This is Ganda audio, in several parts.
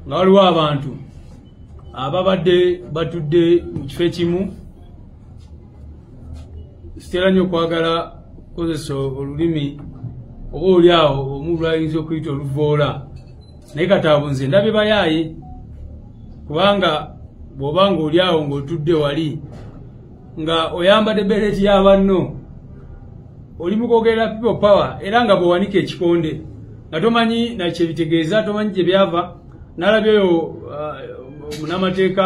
nga waliwo abantu ababadde batudde mu kifo ekimu sitera nnyo okwagala kukozesa olulimi oba oli awo omuntu ayinza okuyita oluvoola naye kataabo nze ndabye bayaaye kubanga bw'oba ng'oli awo ng'otudde wali nga oyambadde bereti y'abanno oli mu kwogerera people power era nga bw'owanika ekikonde nga tomanyi nakyebitegeeza tomanyi gye byava n'alabyeyo munamateeka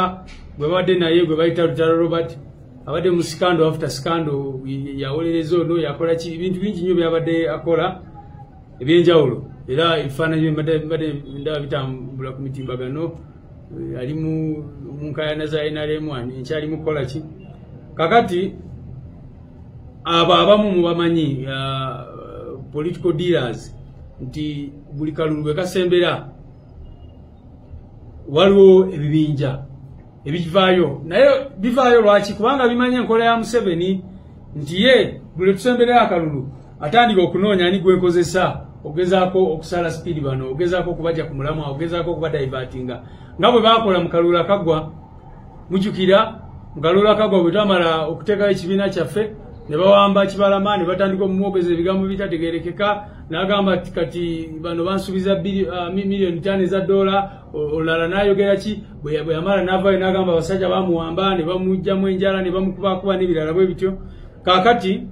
gwe badde naye gwe bayita Lutalo Robert abadde mu scandal after scandal yawolereza ono yakola ki ebintu bingi nnyo byabadde akola ebyenjawulo era ebifaananyi mbadde ndaba bitambula ku mitimbagano ali mu nkayana za NRM enkyali mu kukola ki kakati abo abamu mubamanyi political dealers nti buli kalulu bwe kasembera waliwo ebibinja ebivaayo naye bivaayo lwaki kubanga bimanye enkola ya Museveni nti ye buli tusembera akalulu atandika okunoonya ani gwenkozesa ogezaako okusala speed bano ogezaako okubajja ku mulamwa ogezaako okubadaivatinga nga bwe bakola mu kalulu akagwa mujjukira mu kalulu akagwa bwe twamala okuteekayo ekibiina kyaffe ne bawamba Kibalama ne batandika omumwogeza ebigambo bitategeerekeka n'agamba kati bano bansuubiza miliyoni 5 eza dola olala n'ayogera ki bwe yamala n'avaayo n'agamba abasajja bamuwamba ne bamugjamu enjala ne bamukubakuba n'ebirala bwe bityo kaakati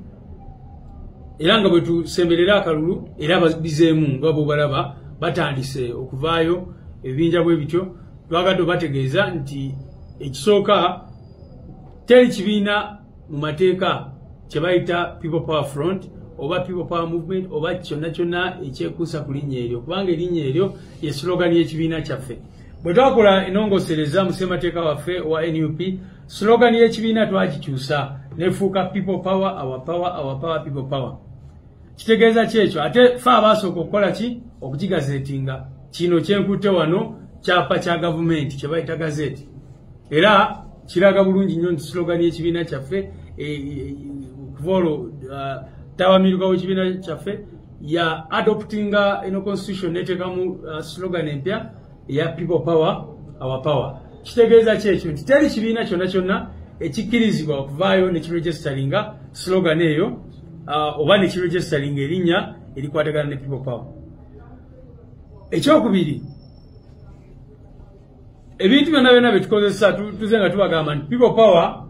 era nga bwe tusemberera akalulu era bizeemu nga bwe balaba batandise okuvaayo ebibinja bwe bityo twagadde bategeeza nti ekisooka teri kibiina mu mateeka kye bayita People Power Front oba People Power Movement oba kyonna kyonna ekyekuusa ku linnya eryo kubanga erinnya eryo ye slogan y'ekibiina kyaffe bwe twakola enongosereza mu ssemateeka waffe wa NUP slogan y'ekibiina twagikyusa nefuuka People Power our power our power People Power kitegeeza kyekyo ate fe abaasooka okukola ki okugigazeetinga kino kyenkutte wano kyapa kya gavumenti kye bayita gazeti era kiraga bulungi nnyo nti slogan y'ekibiina kyaffe kuvolo tawamiruka w'ekibiina kyaffe ya adoptinga eno constitution neteekamu slogan empya ya People Power our power kitegeeza kyekyo nti teri kibiina kyonna kyonna ekikkirizibwa okuvaayo ne kiregisteringa slogan eyo oba ne kiregisteringa erinnya erikwatagana ne People Power. Ekyokubiri ebintu byonna byonna bye tukozesa tuze nga tubagamba nti People Power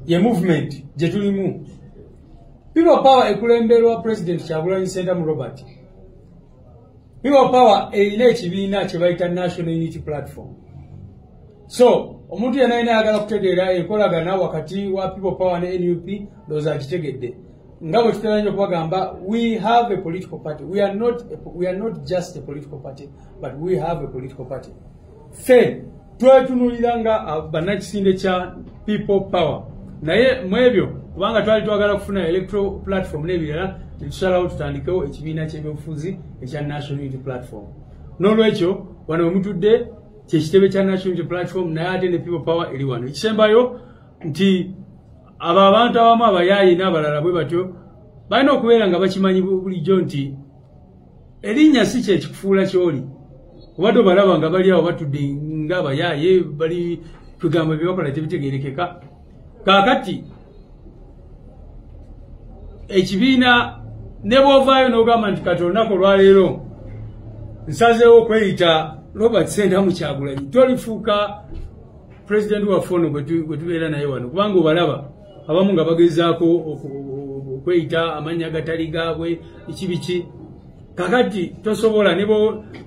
ye movement gye tulimu. People Power ekulemberwa President Kyagulanyi Ssentamu Robert. People Power erina ekibiina kye bayita National Unity Platform. So omuntu yenna ayagala kutegeera enkolagana wakati wa People Power ne NUP ndowooza akitegedde. Nga bwe tutegeeza okubagamba we have a political party. We are not just a political party, but we have a political party. Fe twetunulira nga bannakisinde kya People Power. Naye mwebyo kubanga twali twagala kufuna electoral platform n'ebirala netusalawo tutandikewo ekibiina ky'ebyobufuzi ekya National Unity Platform. N'olwekyo wano wemutudde kyekitebe kya National Unity Platform naye ate ne People Power eri wano. Ekisembayo nti abo abantu abamu abayaayi n'abalala bwe batyo balina okubeera nga bakimanyi bulijjo nti erinnya si kyekikufuula kyoli obadde obalaba nga bali awo batudde ng'abayaaye bali tugambo byebakola tebitegeerekeka. Kaakati ekibiina ne bw'ovaayo n'ogamba nti kati olunaku olwaleero nsazeewo okweyita Robert Ssentamu Kyagulanyi tolifuuka pulezidenti waffe ono gwe tubeera naye wano kubanga obalaba abamu nga bagezaako okweyita amannya agatali gaabwe biki kakati tosobola ne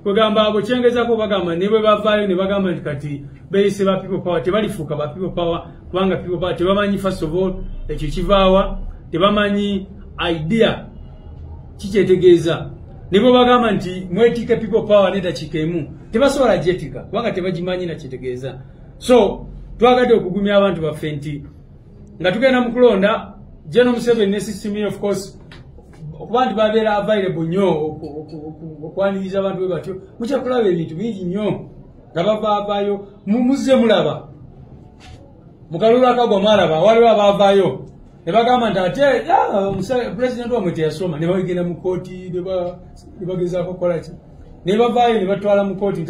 kwegamba abo kyengezaako bagamba ne bwe bavaayo ne bagamba nti kati beeyise ba People Power tebalifuuka ba People Power kubanga People Power tebamanyi first of all ekyo kivaawa tebamanyi idea kikyetegeeza ne bwe bagamba nti mwetiike People Power n'eddakiika emu tebasobola gyetika kubanga tebagimanyi nakyetegeeza. So twagadde okugumya abantu baffe nti nga tugenda mu kulonda General Museveni ne system of course okuba nti babeera available nnyo okwaniriza abantu bwe batyo mukya kulaba ebintu bingi nnyo nga bavaavaayo muzze mulaba mu kalulu akagwa mwalaba waliwo abaavaayo ne bagamba nti ate pulezidenti wamwe teyasoma ne bagenda mu kooti ne bagezaako kukola ki ne bavaayo ne batwala mu kooti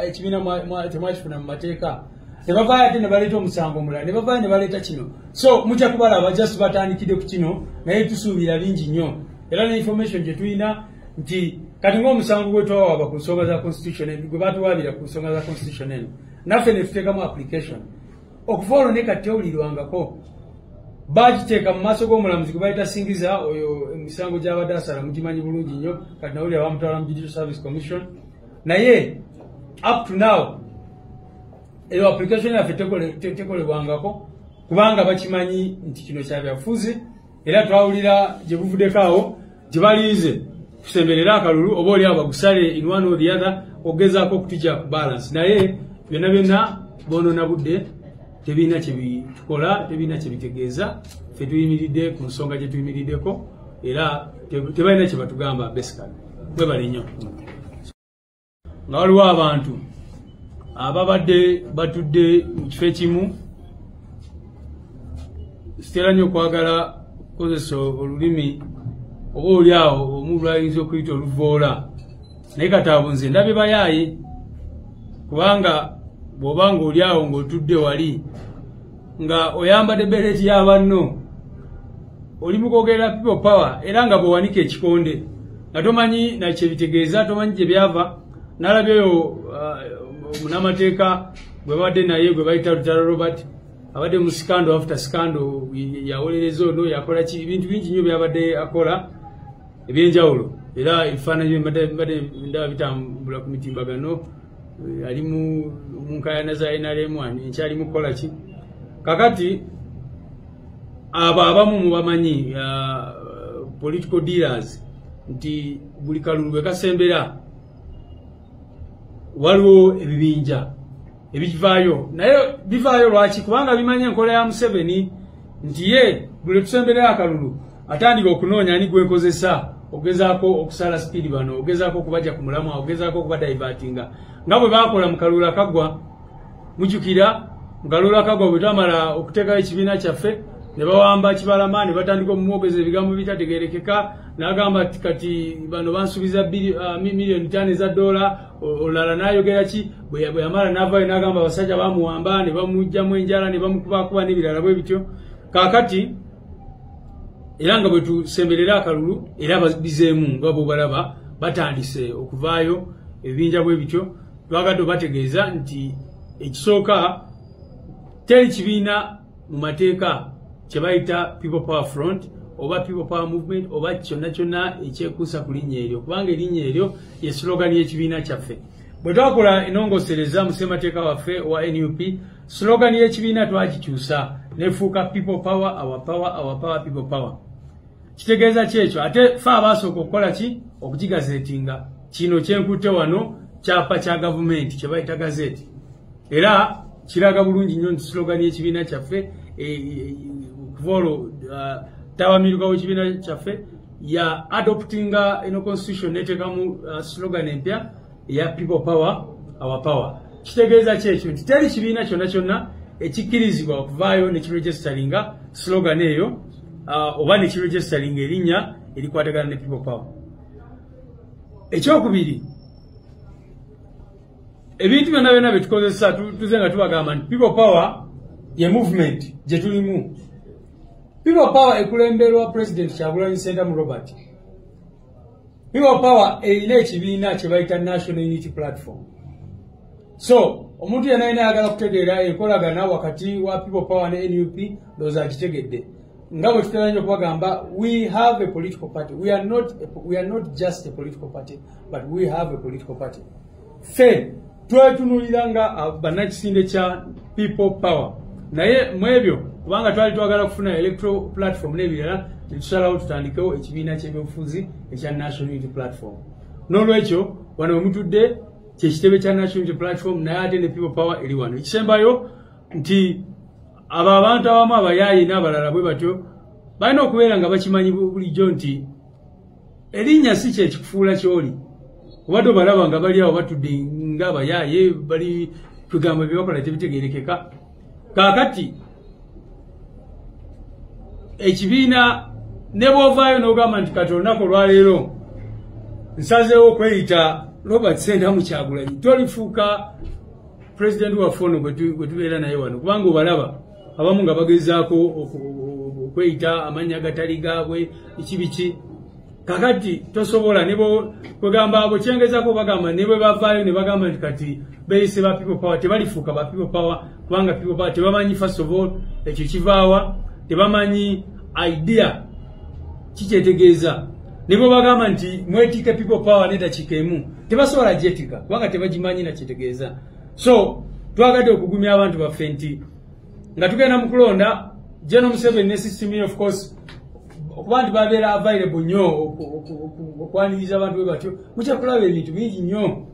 ekibiina temwakifuna mu mateeka ne bavaayo ate ne baleeta omusango omulala ne bavaayo ne baleeta kino so mujja kubalaba just batandikidde ku kino naye tusuubira bingi nnyo era ne information gye tulina nti kati ng'omusango gwe twawaaba ku nsonga za constitution gwe batuwaabira ku nsonga za constitution eno naffe ne tuteekamu application okuva olwo ne kati tewulirwangako bagiteeka mu maaso g'omulamuzi gwe bayita singiza oyo emisango gy'abadde asala mugimanyi bulungi nnyo kati nawulira bamutwala mu Judicial Service Commission naye up to now eyo application yaffe tekolebwangako kubanga bakimanyi nti kino kyabyafuzi era twawulira gye buvuddeko awo gye baliize kusemberera akalulu oba oli abo bagusale in one or the other ogezaako okutujja ku balance naye byonna byonna bonoona budde tebirina kye bitukola tebirina kye bitegeeza ffe tuyimiridde ku nsonga gye tuyimiriddeko era tebalina kye batugamba basically mwebale nnyo nga waliwo abantu ababadde batudde mu kifo ekimu sitera nnyo okwagala kukozesa olulimi oba oli awo omuntu lwayinza okuyita oluvoola naye kataabo nze ndabye bayaaye kubanga bw'oba ng'oli awo ng'otudde wali nga oyambadde bereti y'abanno oli mu kwogerera people power era nga bw'owanika ekikonde nga tomanyi nakye bitegeeza tomanyi gye byava n'alabye oyo munamateeka gwe badde naye gwe bayita Lutalo Robert abadde mu scandal after scandal yawolereza ono yakola ki ebintu bingi nnyo byabadde akola ebyenjawulo era ebifaananyi mbadde ndaba bitambula ku mitimbagano ali mu nkayana za NRM enkyali mu kukola ki kakati abo abamu mubamanyi political dealers nti buli kalulu bwe kasembera waliwo ebibinja ebivaayo naye bivaayo lwaki kubanga bimanye enkola ya Museveni nti ye buli tusembera akalulu atandika okunoonya ani gwekozesa ogezaako okusala speed bano ogezaako okubajja ku mulamwa ogezaako okubadivatinga nga bwe bakola mu kalulu akagwa mujjukira mu kalulu akagwa bwe twamala okuteekayo ekibiina kyaffe ne bawamba Kibalama ne batandika omumwogeza ebigambo bitategeerekeka n'agamba kati bano bansuubiza miliyoni 5 za dola olala n'ayogera ki bwe yamala n'avaayo n'agamba abasajja bamuwamba ne bamugjamu enjala ne bamukubakuba n'ebirala bwe bityo kaakati era nga bwe tusemberera akalulu era bizeemu nga bwe balaba batandise okuvaayo ebibinja bwe bityo twagadde bategeeza nti ekisooka teri kibiina mu mateeka kye bayita People Power Front oba People Power Movement oba kyonna kyonna ekyekuusa ku linnya eryo kubanga erinnya eryo ye slogan y'ekibiina kyaffe bwe twakola enongosereza mu ssemateeka waffe wa NUP slogan y'ekibiina twagikyusa nefuuka People Power our power our power people power kitegeeza kyekyo ate fe abaasooka okukola ki okukigazeetinga kino kyenkutte wano kyapa kya gavumenti kye bayita gazeeti era kiraga bulungi nnyo nti slogan y'ekibiina kyaffe kuva olwo tawamiruka w'ekibiina kyaffe ya adoptinga eno constitution neteekamu slogan empya eya People Power our power kitegeeza kyekyo nti teri kibiina kyonna kyonna ekikkirizibwa okuvaayo ne kiregisteringa slogan eyo oba ne kiregisteringa erinnya erikwatagana ne People Power. Ekyokubiri ebintu byonna byonna bye tukozesa tuze nga tubagamba nti People Power ye movement gye tulimu. People Power ekulemberwa President Kyagulanyi Ssentamu Robert. People Power erina ekibiina kye bayita National Unity Platform. So omuntu yenna ayagala kutegeera enkolagana wakati wa People Power ne NUP ndowooza akitegedde. Nga bwe tutera nnyo okubagamba, we have a political party. We are not just a political party, but we have a political party. Fe twetunulira nga bannakisinde kya People Power. Naye mwebyo kubanga twali twagala kufuna electoral platform n'ebirala netusalawo tutandikewo ekibiina ky'ebyobufuzi ekya National Unity Platform. N'olwekyo wano we mutudde kyekitebe kya National Unity Platform naye ate ne People Power eri wano. Ekisembayo nti abo abantu abamu abayaayi n'abalala bwe batyo balina okubeera nga bakimanyi bulijjo nti erinnya si kyekikufuula ky'oli. Obadde obalaba nga bali awo batudde ng'abayaaye bali kugamba bye bakola tebitegeerekeka. Kaakati ekibiina ne bw'ovaayo n'ogamba nti kati olunaku olwaleero nsazeewo okweyita Robert Senda Muchagulanyi tolifuuka president wa fono bwetubeera naye wano kubanga obalaba abamu nga bagezaako okweyita amannya agatali gaabwe ekibiki kakati tosobola nebo kwegamba abo kyengezako bagamba ne bwe bavaayo ne bagamba nti kati beyise ba people power tebalifuuka ba people power kubanga people power tebamanyi first of all ekyo kivaawa tebamanyi idea kikyetegeeza nebo bagamba nti mwetike people power nedakikemu tebasobola jetika kubanga tebagimanyi na kitegeeza so twagadde okugumya abantu baffe nti nga tugenda mu kulonda General Museveni ne system of course okubantu babeera available nnyo okwaniriza abantu bwe batyo mukyakulaba ebintu bingi nnyo